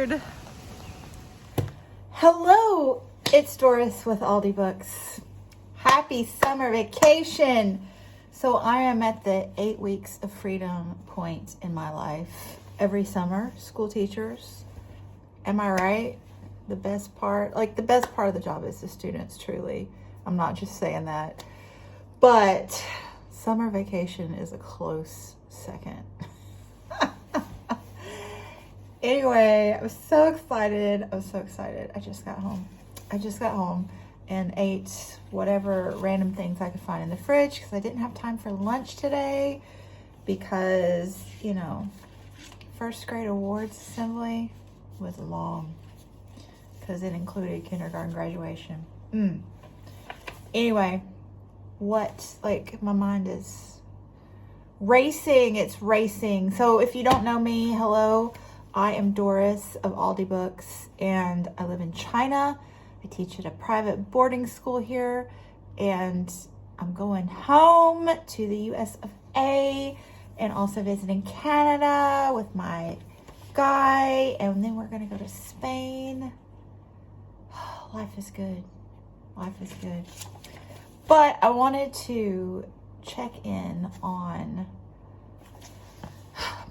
Freebird. Hello, it's Doris with Aldi Books. Happy summer vacation. So I am at the 8 weeks of freedom point in my life. Every summer, school teachers, am I right? The best part of the job is the students, truly. I'm not just saying that. But summer vacation is a close second. Anyway, I was so excited. I just got home and ate whatever random things I could find in the fridge because I didn't have time for lunch today because, first grade awards assembly was long because it included kindergarten graduation. Anyway, my mind is racing. It's racing. So if you don't know me, hello. I am Doris of Aldi Books, and I live in China. I teach at a private boarding school here, and I'm going home to the US of A, and also visiting Canada with my guy, and then we're going to go to Spain. Life is good. But I wanted to check in on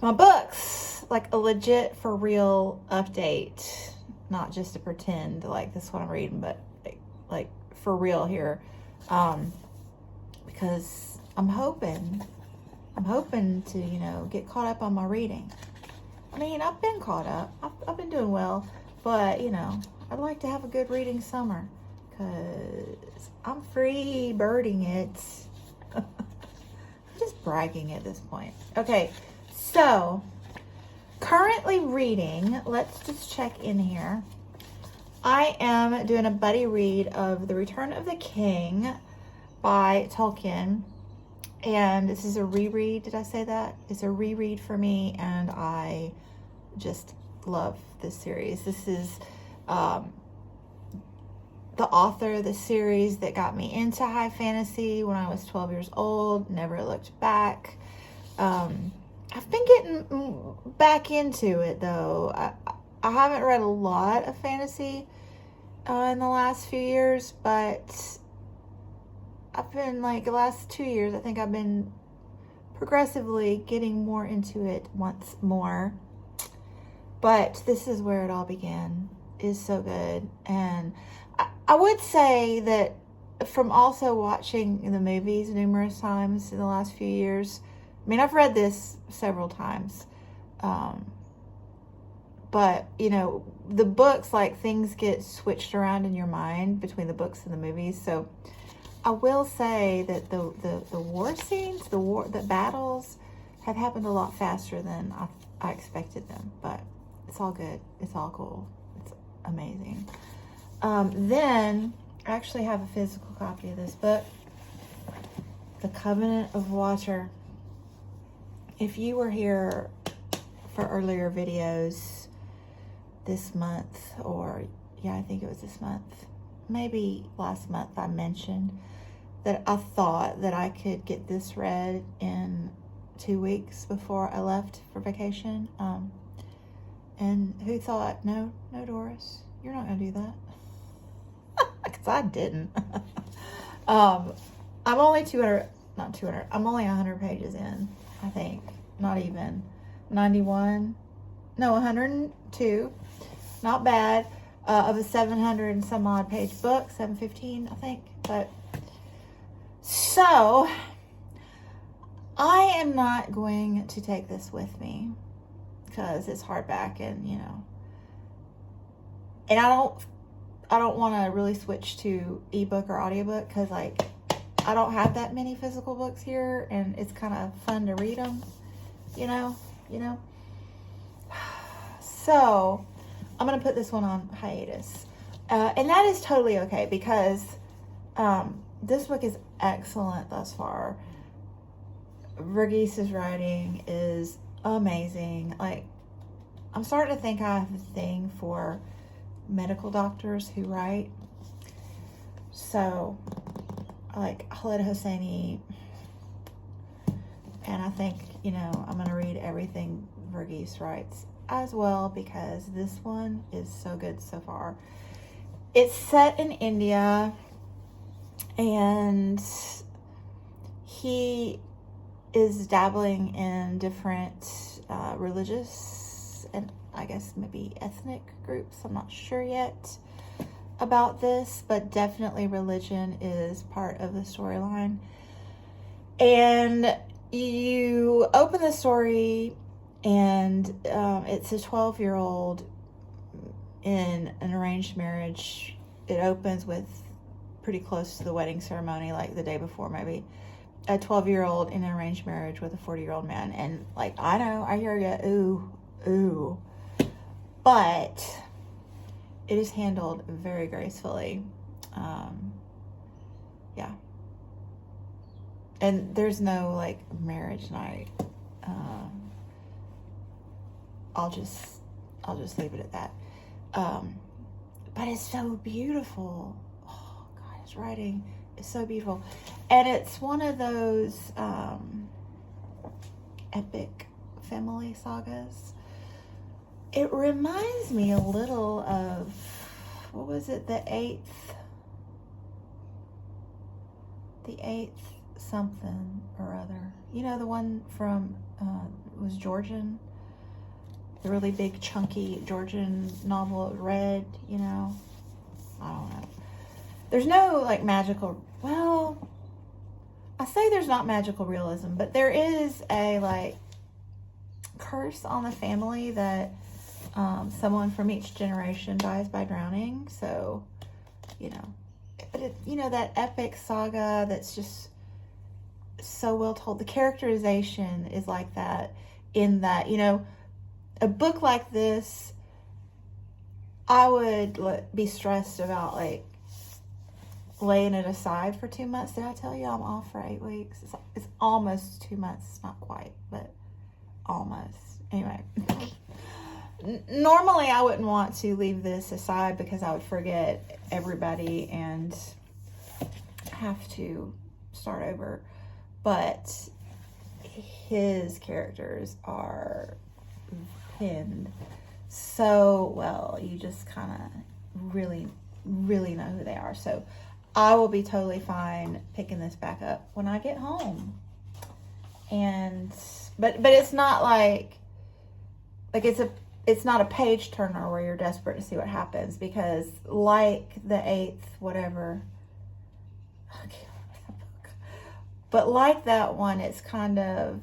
my books, like a legit for real update, not just a pretend like this one I'm reading, but like for real here, because I'm hoping to get caught up on my reading. I mean, I've been caught up. I've been doing well, but I'd like to have a good reading summer because I'm free birding it. I'm just bragging at this point. Okay. So, currently reading, let's just check in here. I am doing a buddy read of The Return of the King by Tolkien. And this is a reread. Did I say that? It's a reread for me, and I just love this series. This is the author of the series that got me into high fantasy when I was 12 years old. Never looked back. I've been getting back into it, though. I haven't read a lot of fantasy in the last few years, but I've been, the last 2 years, I think I've been progressively getting more into it once more. But this is where it all began. It's so good. And I would say that from also watching the movies numerous times in the last few years, I mean, I've read this several times, but, the books, things get switched around in your mind between the books and the movies. So I will say that the war scenes, the battles have happened a lot faster than I expected them, but it's all good. It's all cool. It's amazing. Then I actually have a physical copy of this book, The Covenant of Water. If you were here for earlier videos this month, I think it was this month, maybe last month, I mentioned that I thought that I could get this read in 2 weeks before I left for vacation. And who thought, no, Doris, you're not going to do that. Because I didn't. I'm only 100 pages in. I think, not even 102, not bad, of a 700 and some odd page book, 715, I think. But so I am not going to take this with me because it's hardback, and and I don't want to really switch to ebook or audiobook because I don't have that many physical books here, and it's kind of fun to read them, So I'm going to put this one on hiatus. And that is totally okay because this book is excellent thus far. Regency's writing is amazing. I'm starting to think I have a thing for medical doctors who write. So Khaled Hosseini, and I think, I'm going to read everything Verghese writes as well because this one is so good so far. It's set in India, and he is dabbling in different religious and I guess maybe ethnic groups. I'm not sure yet about this, but definitely religion is part of the storyline. And you open the story, and it's a 12-year-old in an arranged marriage. It opens with pretty close to the wedding ceremony, like the day before maybe. A 12-year-old in an arranged marriage with a 40-year-old man. And like, I know, I hear you, ooh. But it is handled very gracefully. Yeah. And there's no like marriage night. I'll just leave it at that. But it's so beautiful. Oh God, his writing is so beautiful. And it's one of those epic family sagas. It reminds me a little of, what was it, the eighth something or other. You know, the one from, it was Georgian, the really big chunky Georgian novel, Red, you know. I don't know. There's no like magical, well, I say there's not magical realism, but there is a like curse on the family that someone from each generation dies by drowning. So, you know, but it, you know, that epic saga that's just so well told. The characterization is like that, in that, you know, a book like this, I would be stressed about like laying it aside for 2 months. Did I tell you I'm off for 8 weeks? It's almost 2 months, not quite, but almost. Anyway, normally I wouldn't want to leave this aside because I would forget everybody and have to start over. But his characters are pinned so well. You just kind of really know who they are. So I will be totally fine picking this back up when I get home. And but it's not like it's not a page turner where you're desperate to see what happens, because like the eighth whatever, I can't remember the book, but like that one, it's kind of,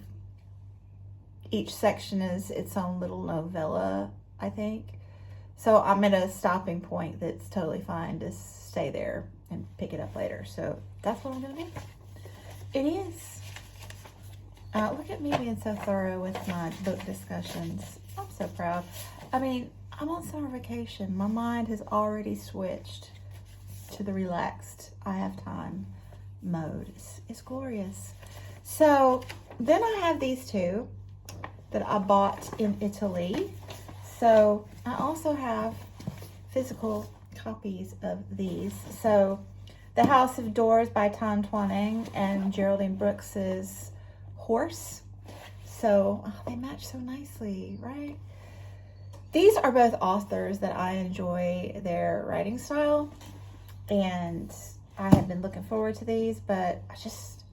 each section is its own little novella, I think. So I'm at a stopping point that's totally fine to stay there and pick it up later. So that's what I'm going to do. It is. Look at me being so thorough with my book discussions. I'm so proud. I mean, I'm on summer vacation. My mind has already switched to the relaxed, I have time mode. It's glorious. So then I have these two that I bought in Italy. So I also have physical copies of these. So The House of Doors by Tan Twanang and Geraldine Brooks's Horse. So they match so nicely, right? These are both authors that I enjoy their writing style, and I have been looking forward to these, but I just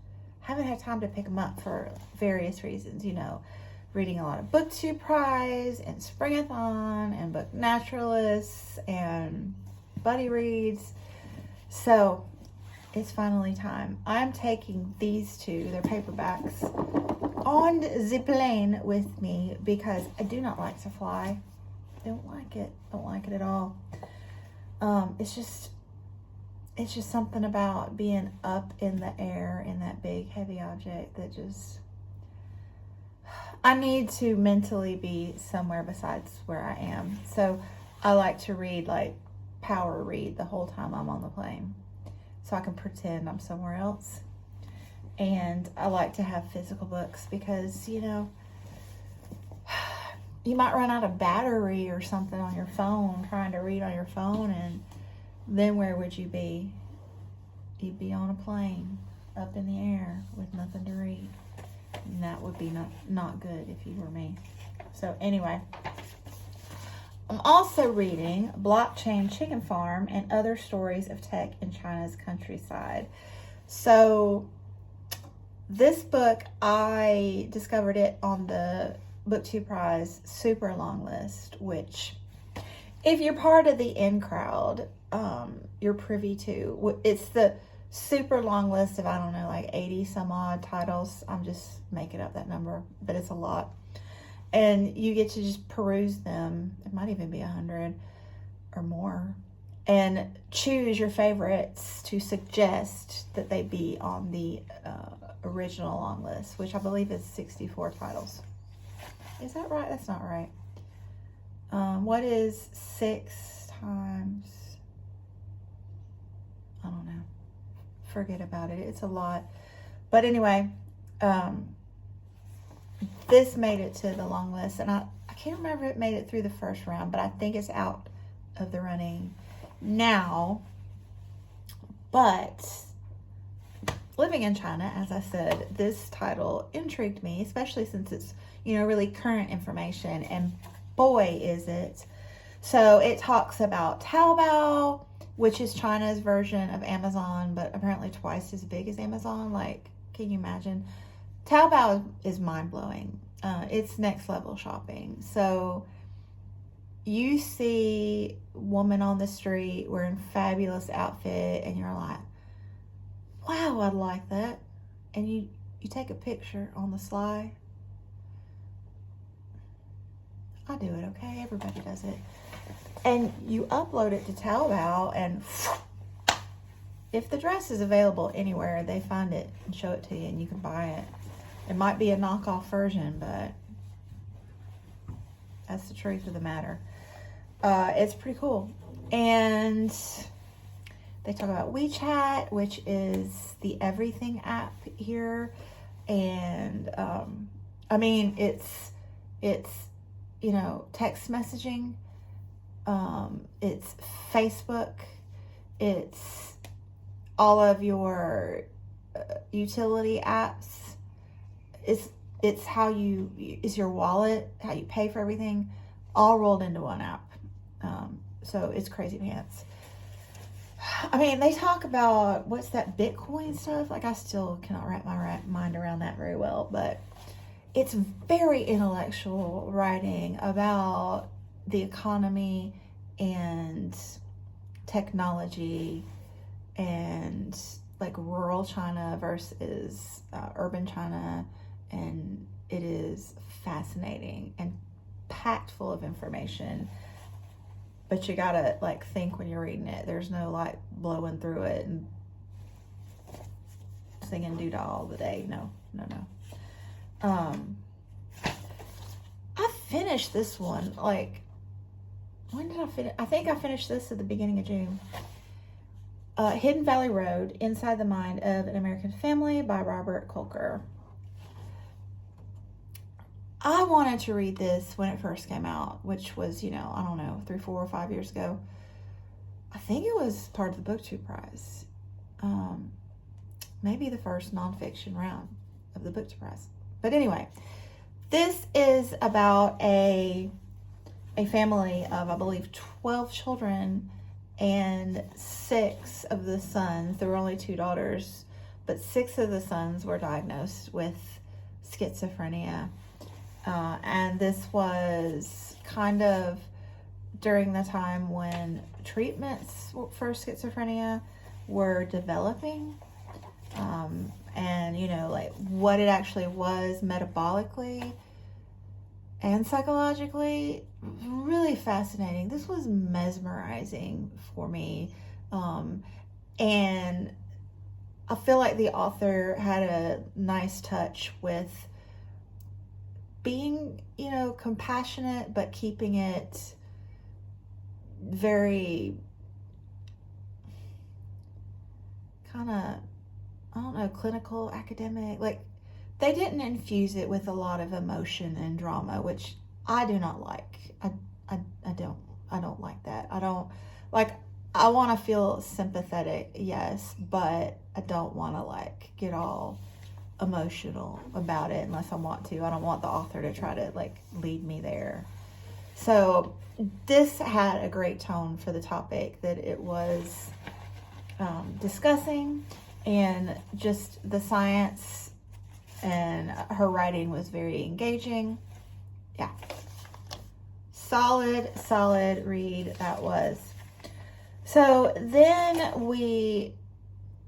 haven't had time to pick them up for various reasons. You know, reading a lot of BookTube Prize and Springathon and Book Naturalists and Buddy Reads. So it's finally time. I'm taking these two, they're paperbacks, on the plane with me because I do not like to fly. Don't like it at all. It's just something about being up in the air in that big heavy object that just, I need to mentally be somewhere besides where I am. So I like to read, like power read, the whole time I'm on the plane, so I can pretend I'm somewhere else. And I like to have physical books because, you know, you might run out of battery or something on your phone trying to read on your phone, and then where would you be? You'd be on a plane up in the air with nothing to read. And that would be not good if you were me. So anyway, I'm also reading Blockchain Chicken Farm and Other Stories of Tech in China's Countryside. So this book, I discovered it on the BookTube Prize super long list, which if you're part of the in crowd, you're privy to. It's the super long list of, I don't know, like 80 some odd titles. I'm just making up that number, but it's a lot. And you get to just peruse them. It might even be 100 or more. And choose your favorites to suggest that they be on the original long list, which I believe is 64 titles. Is that right? That's not right. What is 6 times? I don't know. Forget about it. It's a lot. But anyway, this made it to the long list. And I can't remember if it made it through the first round, but I think it's out of the running now. But living in China, as I said, this title intrigued me, especially since it's, really current information, and boy is it. So it talks about Taobao, which is China's version of Amazon, but apparently twice as big as Amazon. Like, can you imagine? Taobao is mind-blowing. It's next level shopping. So you see a woman on the street wearing fabulous outfit, and you're like, wow, I'd like that. And you take a picture on the sly. I do it, okay? Everybody does it. And you upload it to Taobao, and if the dress is available anywhere, they find it and show it to you, and you can buy it. It might be a knockoff version, but that's the truth of the matter. It's pretty cool. And they talk about WeChat, which is the everything app here. And, it's text messaging. It's Facebook. It's all of your utility apps. It's how is your wallet, how you pay for everything, all rolled into one app. So it's crazy pants. They talk about, what's that Bitcoin stuff? Like, I still cannot wrap my mind around that very well, but it's very intellectual writing about the economy and technology and like rural China versus urban China. And it is fascinating and packed full of information. But you gotta think when you're reading it. There's no blowing through it and singing doodah all the day. No. I finished this one. When did I finish? I think I finished this at the beginning of June. Hidden Valley Road, Inside the Mind of an American Family by Robert Kolker. I wanted to read this when it first came out, which was, I don't know, 3, 4, or 5 years ago. I think it was part of the BookTube Prize. Maybe the first nonfiction round of the BookTube Prize. But anyway, this is about a family of, I believe, 12 children, and 6 of the sons. There were only 2 daughters, but 6 of the sons were diagnosed with schizophrenia. And this was kind of during the time when treatments for schizophrenia were developing. And, what it actually was metabolically and psychologically, really fascinating. This was mesmerizing for me. And I feel like the author had a nice touch with being, compassionate, but keeping it very kind of, I don't know, clinical, academic. They didn't infuse it with a lot of emotion and drama, which I do not like. I don't like that. I want to feel sympathetic, yes, but I don't want to get all emotional about it unless I want to. I don't want the author to try to lead me there. So this had a great tone for the topic that it was discussing, and just the science, and her writing was very engaging. Yeah. Solid read that was. So then we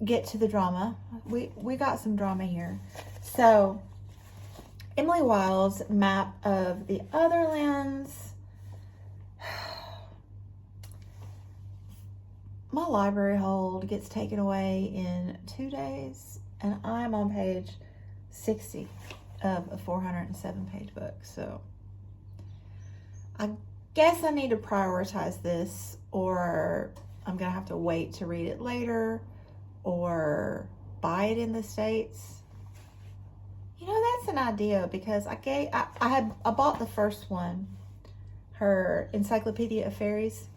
get to the drama. We got some drama here. So Emily Wilde's map of the other lands. My library hold gets taken away in 2 days, and I'm on page 60 of a 407-page book. So I guess I need to prioritize this, or I'm going to have to wait to read it later, or buy it in the States. You know, that's an idea, because I bought the first one, her Encyclopedia of Fairies,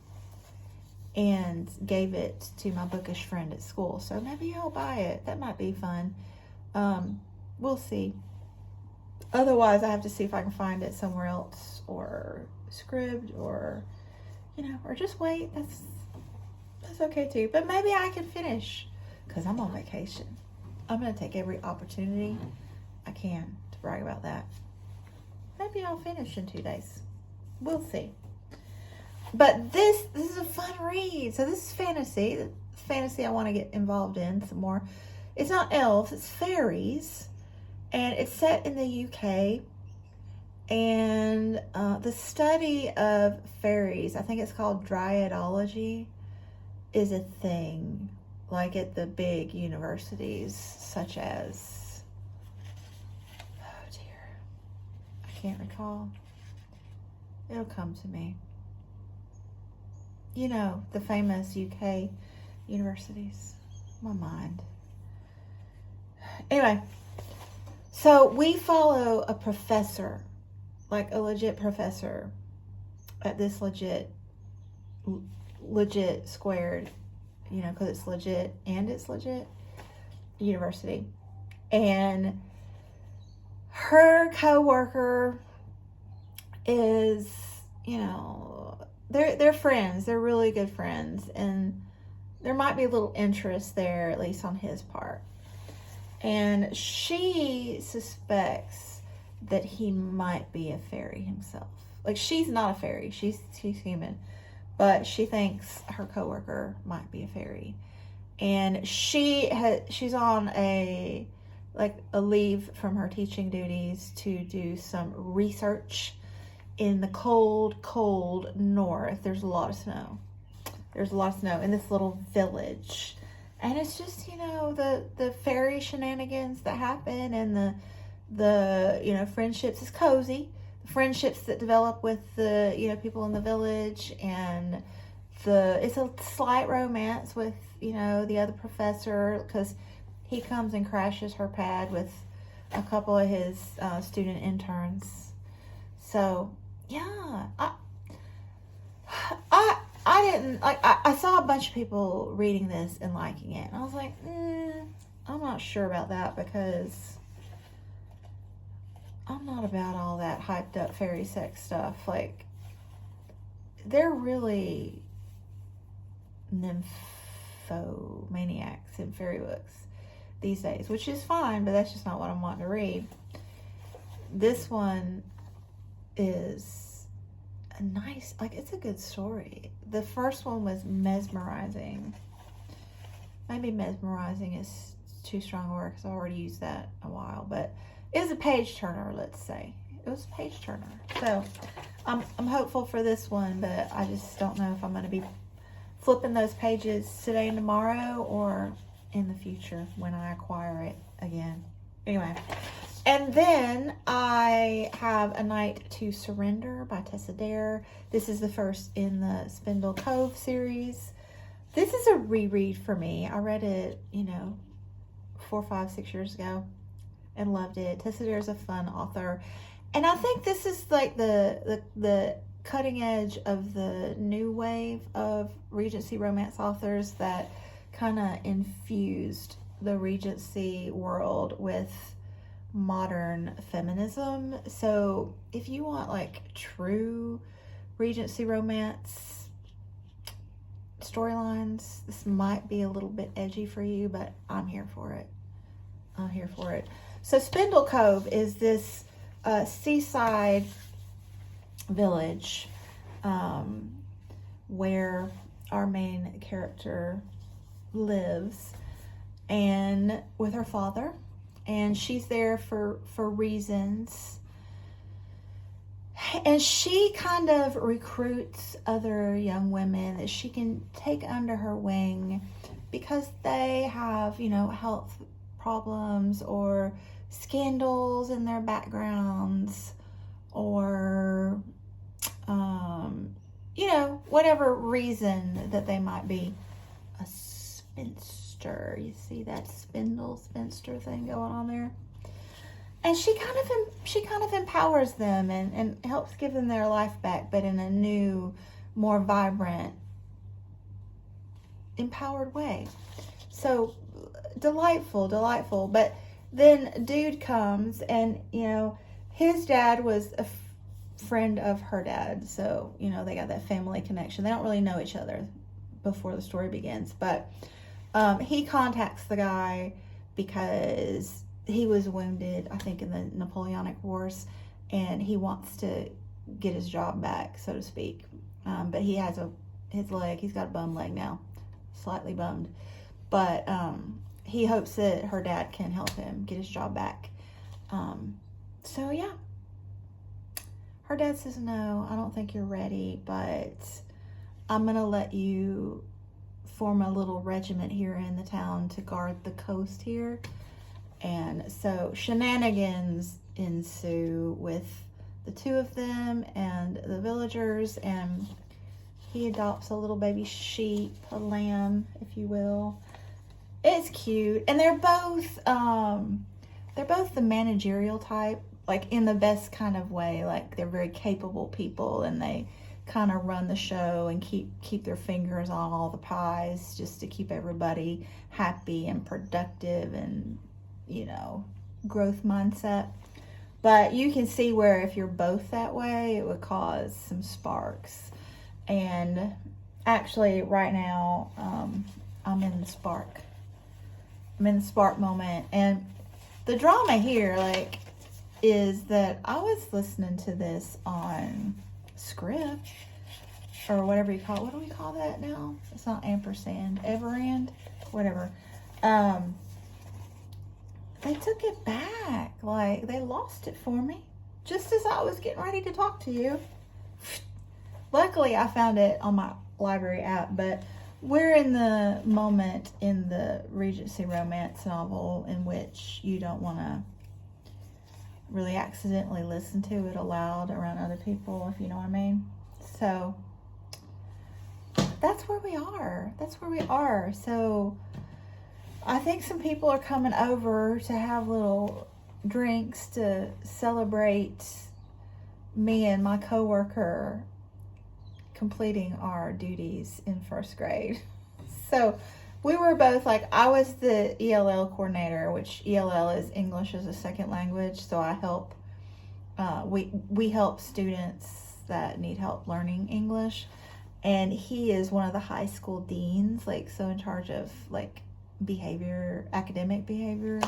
and gave it to my bookish friend at school. So maybe I'll buy it. That might be fun. We'll see. Otherwise, I have to see if I can find it somewhere else, or Scribd, or, or just wait. That's okay too. But maybe I can finish, because I'm on vacation. I'm going to take every opportunity I can to brag about that. Maybe I'll finish in 2 days. We'll see. But this is a fun read. So this is fantasy. Fantasy I want to get involved in some more. It's not elves, it's fairies. And it's set in the UK. And the study of fairies, I think it's called dryadology, is a thing. Like at the big universities, such as, oh dear, I can't recall. It'll come to me. The famous UK universities. My mind. Anyway, so we follow a professor, like a legit professor, at this legit squared, because it's legit and it's legit university. And her coworker is, they're friends. They're really good friends. And there might be a little interest there, at least on his part. And she suspects that he might be a fairy himself. Like, she's not a fairy. She's human. But she thinks her coworker might be a fairy. And she's on a leave from her teaching duties to do some research in the cold north. There's a lot of snow. There's a lot of snow in this little village. And it's just, the fairy shenanigans that happen, and the friendships. It's cozy. The friendships that develop with the, people in the village, and it's a slight romance with, the other professor, because he comes and crashes her pad with a couple of his student interns. So, yeah, I didn't, I saw a bunch of people reading this and liking it. And I was like, I'm not sure about that, because I'm not about all that hyped up fairy sex stuff. Like, they're really nymphomaniacs in fairy books these days, which is fine, but that's just not what I'm wanting to read. This one is a nice, it's a good story. The first one was mesmerizing. Maybe mesmerizing is too strong a word, because I already used that a while, but it was a page turner, let's say. It was a page turner. So I'm hopeful for this one, but I just don't know if I'm going to be flipping those pages today and tomorrow, or in the future when I acquire it again. Anyway, and then I have A Night to Surrender by Tessa Dare. This is the first in the Spindle Cove series. This is a reread for me. I read it, 4, 5, 6 years ago and loved it. Tessa Dare is a fun author. And I think this is like the cutting edge of the new wave of Regency romance authors that kind of infused the Regency world with modern feminism. So if you want true Regency romance storylines, this might be a little bit edgy for you, but I'm here for it. I'm here for it. So Spindle Cove is this seaside village where our main character lives, and with her father, and she's there for reasons. And she kind of recruits other young women that she can take under her wing because they have, you know, health problems or scandals in their backgrounds, or, you know, whatever reason that they might be a spinster. You see that spinster thing going on there? And she kind of empowers them and helps give them their life back, but in a new, more vibrant, empowered way. So delightful. But then dude comes, and, you know, his dad was a friend of her dad. So, you know, they got that family connection. They don't really know each other before the story begins. But he contacts the guy because he was wounded, I think, in the Napoleonic Wars, and he wants to get his job back, so to speak. But he has his leg, he's got a bum leg now, slightly bummed. But he hopes that her dad can help him get his job back. So yeah, her dad says, no, I don't think you're ready, but I'm gonna let you form a little regiment here in the town to guard the coast here. And so shenanigans ensue with the two of them and the villagers, and he adopts a little baby sheep, a lamb, if you will. It's cute, and they're both the managerial type, like in the best kind of way. Like they're very capable people, and they kind of run the show and keep their fingers on all the pies just to keep everybody happy and productive and, you know, growth mindset. But you can see where if you're both that way, it would cause some sparks. And actually right now, I'm in the spark moment. And the drama here, like, is that I was listening to this on Script, or whatever you call it. What do we call that now? It's not ampersand, Everand, whatever. They took it back. Like, they lost it for me just as I was getting ready to talk to you. Luckily, I found it on my library app, but we're in the moment in the Regency romance novel in which you don't want to really accidentally listen to it aloud around other people, if you know what I mean. So that's where we are. So I think some people are coming over to have little drinks to celebrate me and my coworker completing our duties in first grade. So we were both, like, I was the ELL coordinator, which ELL is English as a second language. So I help, we help students that need help learning English. And he is one of the high school deans, like, so in charge of, like, behavior, academic behavior.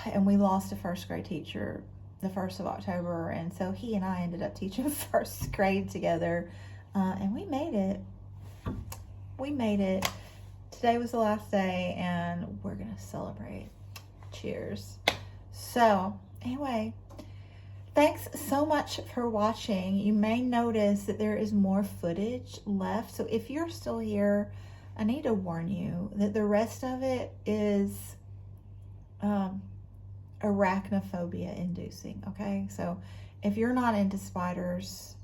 And we lost a first grade teacher the 1st of October, and so he and I ended up teaching first grade together, and we made it. Today was the last day, and we're gonna celebrate. Cheers. So anyway, thanks so much for watching. You may notice that there is more footage left, so if you're still here, I need to warn you that the rest of it is arachnophobia inducing. Okay, so if you're not into spiders,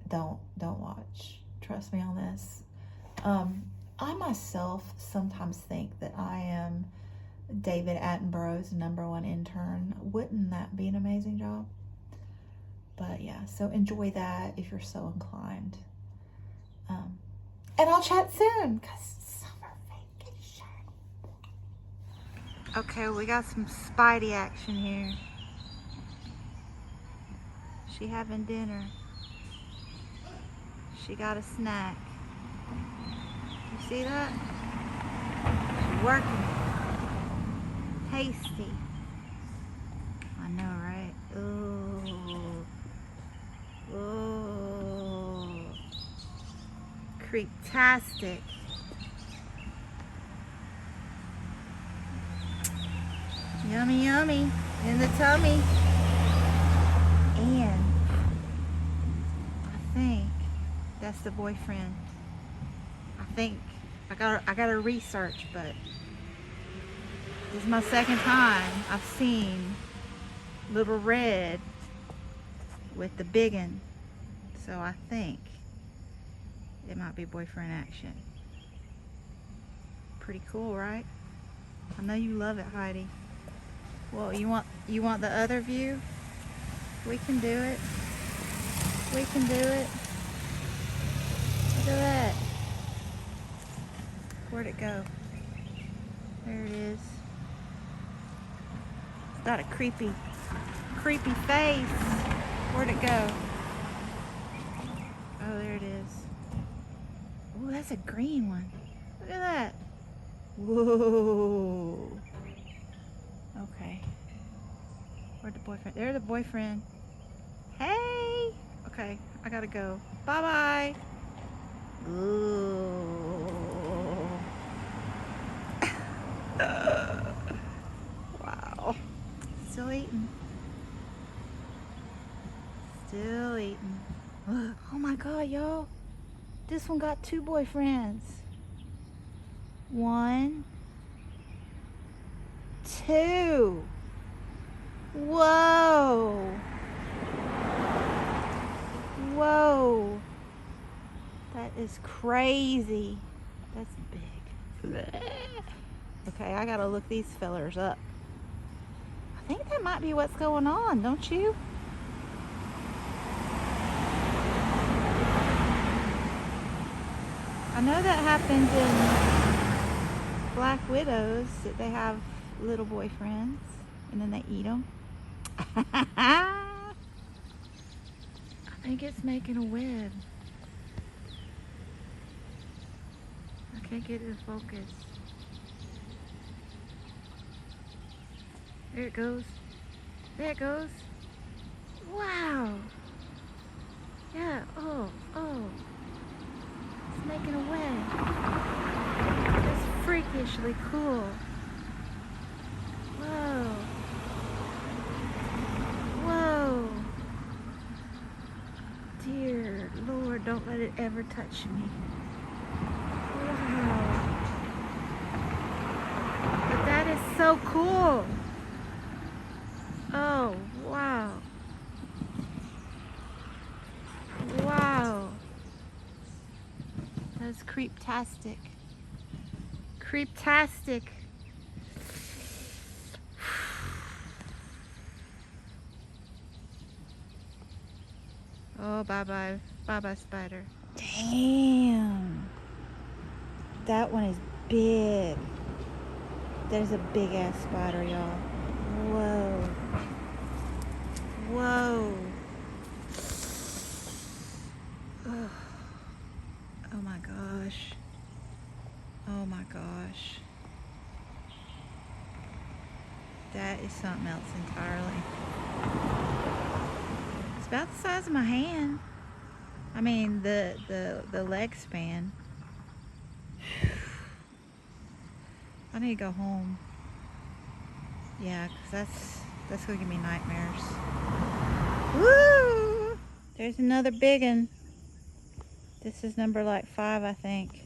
don't watch. Trust me on this. I myself sometimes think that I am David Attenborough's #1 intern. Wouldn't that be an amazing job? But yeah, so enjoy that if you're so inclined. And I'll chat soon, because summer vacation. Okay, we got some Spidey action here. She having dinner. She got a snack. You see that? She's working. Tasty. I know, right? Ooh. Ooh. Creeptastic. Yummy, yummy. In the tummy. And I think that's the boyfriend. I think I gotta research, but this is my second time I've seen Little Red with the biggin, so I think it might be boyfriend action. Pretty cool, right? I know you love it, Heidi. Well, you want the other view? We can do it. We can do it. Look at that. Where'd it go? There it is. It's got a creepy face. Where'd it go? Oh, there it is. Oh, that's a green one. Look at that. Whoa. Okay. Where'd the boyfriend? There's the boyfriend. Hey. Okay, I gotta go. Bye-bye. Ooh. Wow. Still eating. Still eating. Oh my God, y'all. This one got 2 boyfriends. 1, 2. Whoa. Whoa. That is crazy. That's big. Okay, I gotta look these fellers up. I think that might be what's going on, don't you? I know that happens in Black Widows, that they have little boyfriends and then they eat them. I think it's making a web. I can't get it to focus. There it goes. There it goes. Wow. Yeah, oh. It's making a web. It's freakishly cool. Whoa. Whoa. Dear Lord, don't let it ever touch me. Wow. But that is so cool. Oh, wow. Wow. That's creeptastic. Creeptastic. Oh, bye-bye. Bye-bye, spider. Damn. That one is big. There's a big-ass spider, y'all. Whoa. Whoa. Oh my gosh. Oh my gosh. That is something else entirely. It's about the size of my hand. I mean, the leg span. I need to go home. Yeah, because that's going to give me nightmares. Woo! There's another big one. This is number like 5, I think.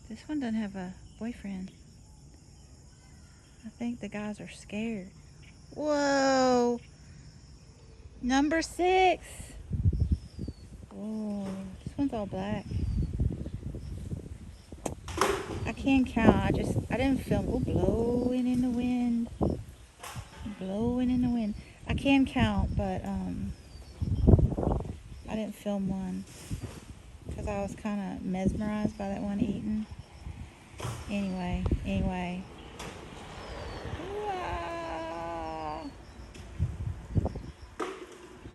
This one doesn't have a boyfriend. I think the guys are scared. Whoa! Number 6. Oh, this one's all black. I can't count. I didn't film. Oh, blowing in the wind. Blowing in the wind. I can count, but I didn't film one because I was kind of mesmerized by that one eating. Anyway.